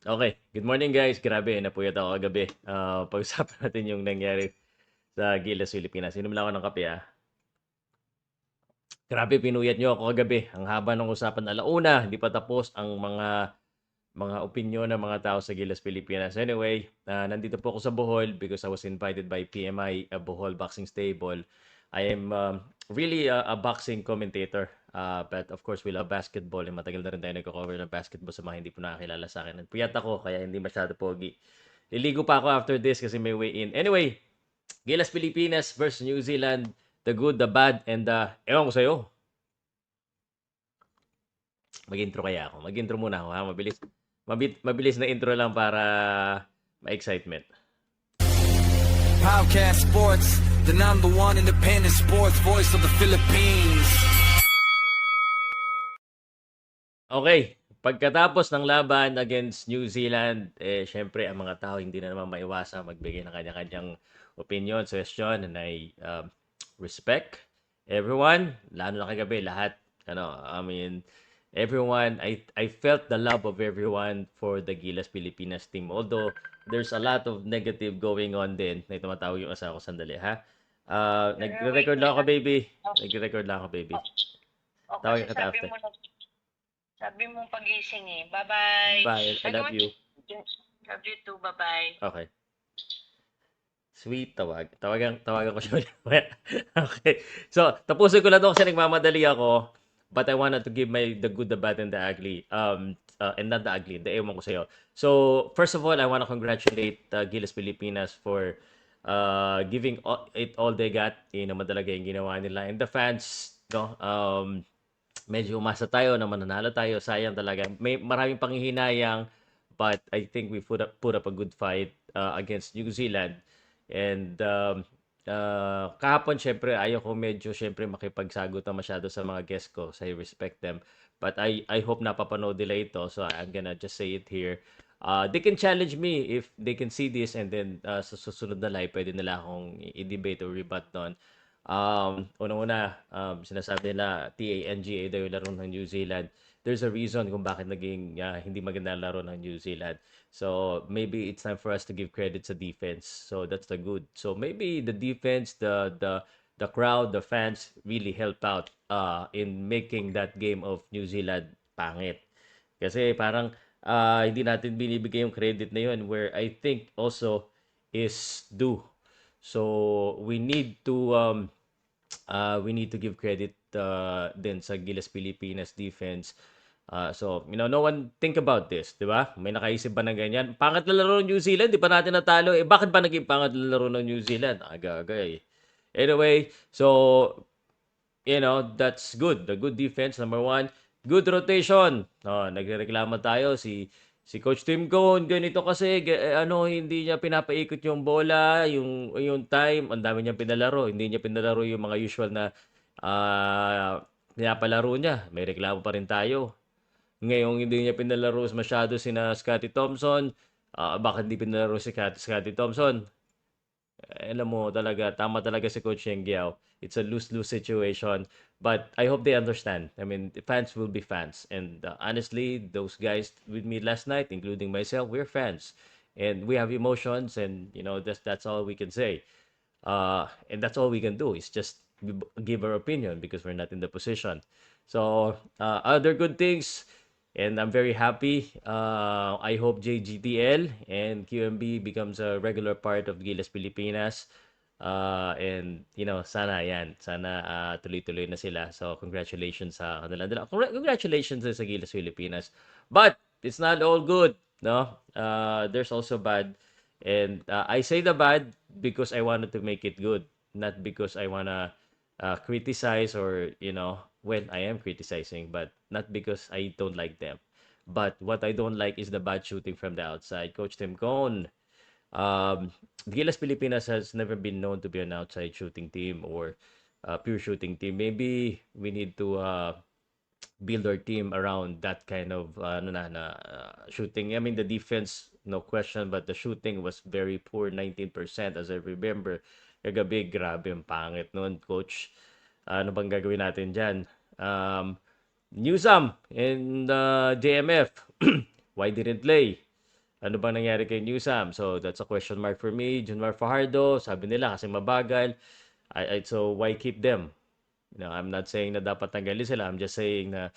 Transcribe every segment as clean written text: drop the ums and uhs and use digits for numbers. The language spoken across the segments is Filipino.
Okay, good morning guys. Grabe, napuyat ako kagabi. Pag-usapan natin yung nangyari sa Gilas, Pilipinas. Inom lang ako ng kape ah. Grabe, pinuyat nyo ako kagabi. Ang haba ng usapan. Alauna, hindi pa tapos ang mga opinyon ng mga tao sa Gilas, Pilipinas. Anyway, nandito po ako sa Bohol because I was invited by PMI, Bohol Boxing Stable. I am really a boxing commentator. But of course, we love basketball. And matagal na rin tayo nagko-cover ng basketball sa mga hindi po nakakilala sa akin. Nagpuyat ako, kaya hindi masyado pogi. Liligo pa ako after this kasi may way in. Anyway, Gilas, Pilipinas versus New Zealand. The good, the bad, and ewan ko sa'yo. Mag-intro kaya ako. Mag-intro muna ako ha. Mabilis na intro lang para ma-excitement. Podcast Sports, the number one independent sports voice of the Philippines. Okay, pagkatapos ng laban against New Zealand, syempre ang mga tao hindi na naman maiwasan magbigay ng kanya-kanyang opinion, suggestion, and I respect everyone, lalo na kagabi, lahat, everyone, I felt the love of everyone for the Gilas Pilipinas team. Although, there's a lot of negative going on din. Na tumatawag yung asawa ko, sandali, ha? Nagre-record lang ako, baby. Nagre-record lang ako, baby. O Tawagin kasi kita after. sabi mo pagising eh. Bye-bye. Bye, I love you. Love you too. Bye-bye. Okay. Sweet, tawagan ko siya. Okay. So, tapusin ko na 'to kasi nagmamadali ako. But I wanted to give the good, the bad, and the ugly. And not the ugly, the ewan ko sa'yo. So, first of all, I want to congratulate Gilas Pilipinas for giving it all they got. Yun naman talaga yung ginawa nila. And the fans, no, medyo umasa tayo na mananalo tayo. Sayang talaga. May maraming panghihinayang, but I think we put up a good fight against New Zealand. And kahapon, syempre, ayaw ko medyo, syempre, makipagsagot na masyado sa mga guests ko. So, I respect them. But I hope napapanood nila ito. So, I'm gonna just say it here. They can challenge me if they can see this and then sa susunod na live, pwede nila akong i-debate or rebut doon. Unang-una, sinasabi nila TANGA daw yung laro ng New Zealand. There's a reason kung bakit naging hindi maganda ang laro ng New Zealand. So maybe it's time for us to give credit sa defense. So that's the good. So maybe the defense, the crowd, the fans really helped out in making that game of New Zealand pangit. Kasi parang hindi natin binibigay yung credit na yun where I think also is due. So we need to give credit din sa Gilas Pilipinas defense. So, no one think about this, di ba? May nakaisip ba ng ganyan? Pangat na laro ng New Zealand, di pa natin natalo. Bakit ba naging pangat na laro ng New Zealand? Aga-aga eh. Anyway, so, that's good. The good defense, number one. Good rotation. Nagrereklamo tayo. Si Coach Tim Cone, ganito kasi, hindi niya pinapaikot yung bola, yung time, ang dami niyang pinalaro. Hindi niya pinalaro yung mga usual na pinapalaro niya. May reklamo pa rin tayo. Ngayong hindi niya pinalaro masyado sina Scotty Thompson, bakit hindi pinalaro si Scotty Thompson? Alam mo talaga, tama talaga si Coach Yeng Giao. It's a lose-lose situation. But I hope they understand. I mean, the fans will be fans. And honestly, those guys with me last night, including myself, we're fans. And we have emotions and, that's all we can say. And that's all we can do is just give our opinion because we're not in the position. So, other good things, and I'm very happy. I hope JGTL and QMB becomes a regular part of Gilas Pilipinas. And sana yan, sana tuloy-tuloy na sila. So congratulations sa kanila. Congratulations sa Gilas Pilipinas. But it's not all good, no? There's also bad. And I say the bad because I wanted to make it good, not because I wanna criticize or when I am criticizing, but not because I don't like them. But what I don't like is the bad shooting from the outside. Coach Tim Cone, Gilas Pilipinas has never been known to be an outside shooting team or pure shooting team. Maybe we need to build our team around that kind of shooting. I mean, the defense, no question, but the shooting was very poor, 19% as I remember. Kagabi, grabe ang pangit noon, coach. Ano bang gagawin natin dyan? Newsam and JMF. Why didn't play? Ano bang nangyari kay Newsam? So, that's a question mark for me. Junmar Fajardo, sabi nila kasi mabagal. So, why keep them? I'm not saying na dapat tanggalin sila. I'm just saying na,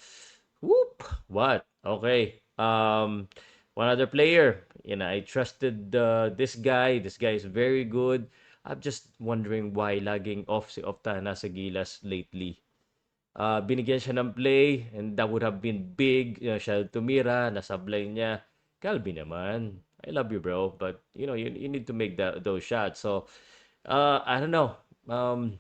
whoop, what? Okay. One other player. I trusted this guy. This guy is very good. I'm just wondering why laging off si Ofta nasa Gilas lately. Binigyan siya ng play and that would have been big. Siya tumira, nasablay niya. Calvi naman. I love you, bro. But, you need to make those shots. So, I don't know. Ang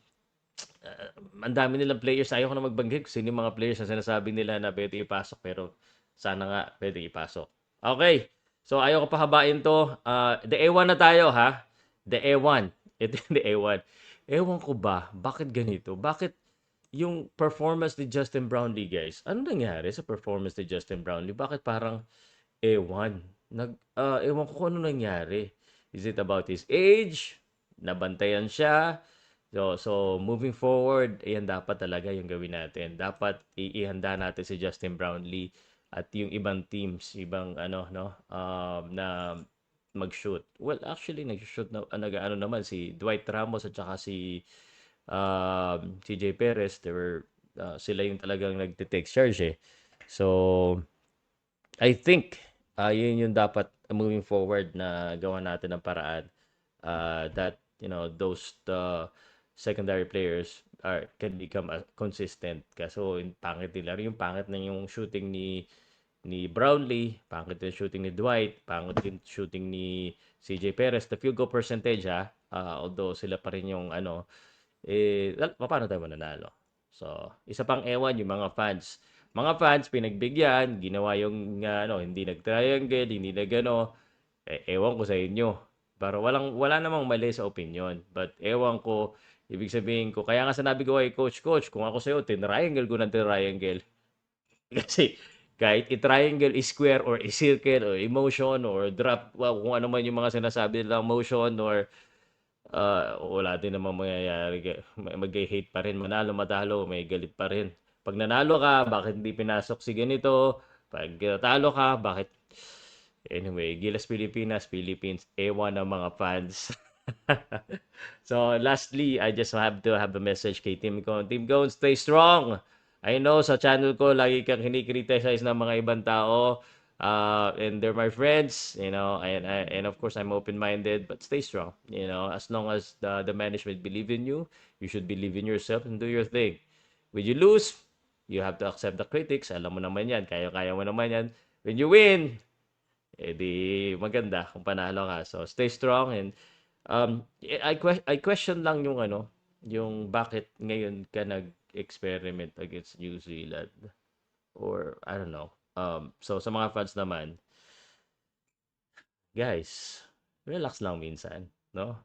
dami nilang players. Ayaw ko na magbanggit kung sino yung mga players na sinasabi nila na pwede ipasok. Pero, sana nga pwede ipasok. Okay. So, ayaw ko pa habain to. The A1 na tayo, ha? The A1. Ito yung the A1. Ewan ko ba, bakit ganito? Bakit yung performance ni Justin Brownlee, guys? Ano nangyari sa performance ni Justin Brownlee? Bakit parang A1? Ewan ko kung ano nangyari. Is it about his age? Nabantayan siya? So moving forward, ayan dapat talaga yung gawin natin. Dapat ihanda natin si Justin Brownlee at yung ibang teams, ibang na mag-shoot. Well, actually nag-shoot na nag-ano naman si Dwight Ramos at saka si CJ Perez. Sila yung talagang nagte-take charge eh. So I think yun yung dapat moving forward na gawa natin ng paraan that those secondary players can become consistent. Kaso yung pangit nila, yung pangit na yung shooting ni Brownlee, pangit yung shooting ni Dwight, pangit yung shooting ni CJ Perez. The field goal percentage although sila pa rin yung paano tayo mananalo? So, isa pang ewan yung mga fans. Mga fans, pinagbigyan, ginawa yung hindi nag-triangle, hindi nag-ano. Ewan ko sa inyo. Pero wala namang mali sa opinion. But ewan ko, ibig sabihin ko, kaya nga sinabi ko kay Coach, kung ako sa'yo, tinriangle ko ng triangle. Kasi kahit i-triangle, i-square, or i-circle, or emotion, or drop, kung ano man yung mga sinasabi nilang motion, or wala din naman mangyayari. Mag-hate pa rin. Manalo, matalo, may galit pa rin. Pag nanalo ka, bakit hindi pinasok si ganito? Pag natalo ka, bakit? Anyway, Gilas Pilipinas, Philippines, ewan ng mga fans. So, lastly, I just have to have a message kay Team Cone. Team Cone, stay strong! I know sa channel ko, lagi kang kinikriticize ng mga ibang tao. And they're my friends, and of course, I'm open-minded, but stay strong. As long as the management believe in you, you should believe in yourself and do your thing. When you lose, you have to accept the critics. Alam mo naman yan. Kaya mo naman yan. When you win, di maganda kung panalo ka. So, stay strong and I question lang yung bakit ngayon ka nag-experiment against New Zealand or I don't know. So sa mga fans naman, guys, relax lang minsan, no?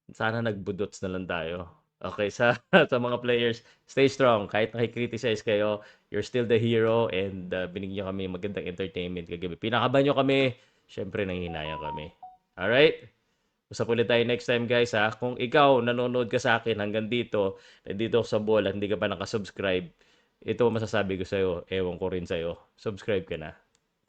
Sana nagbudots na lang tayo. Okay, sa mga players, stay strong. Kahit nakikriticize kayo, you're still the hero and binigyan nyo kami magandang entertainment kagabi. Pinakaban nyo kami, syempre nanghihinayang kami. Alright? Usap ulit tayo next time, guys, ha? Kung ikaw nanonood ka sa akin hanggang dito, nandito ako sa bola, hindi ka pa nakasubscribe, ito masasabi ko sa'yo, ewan ko rin sa'yo, subscribe ka na.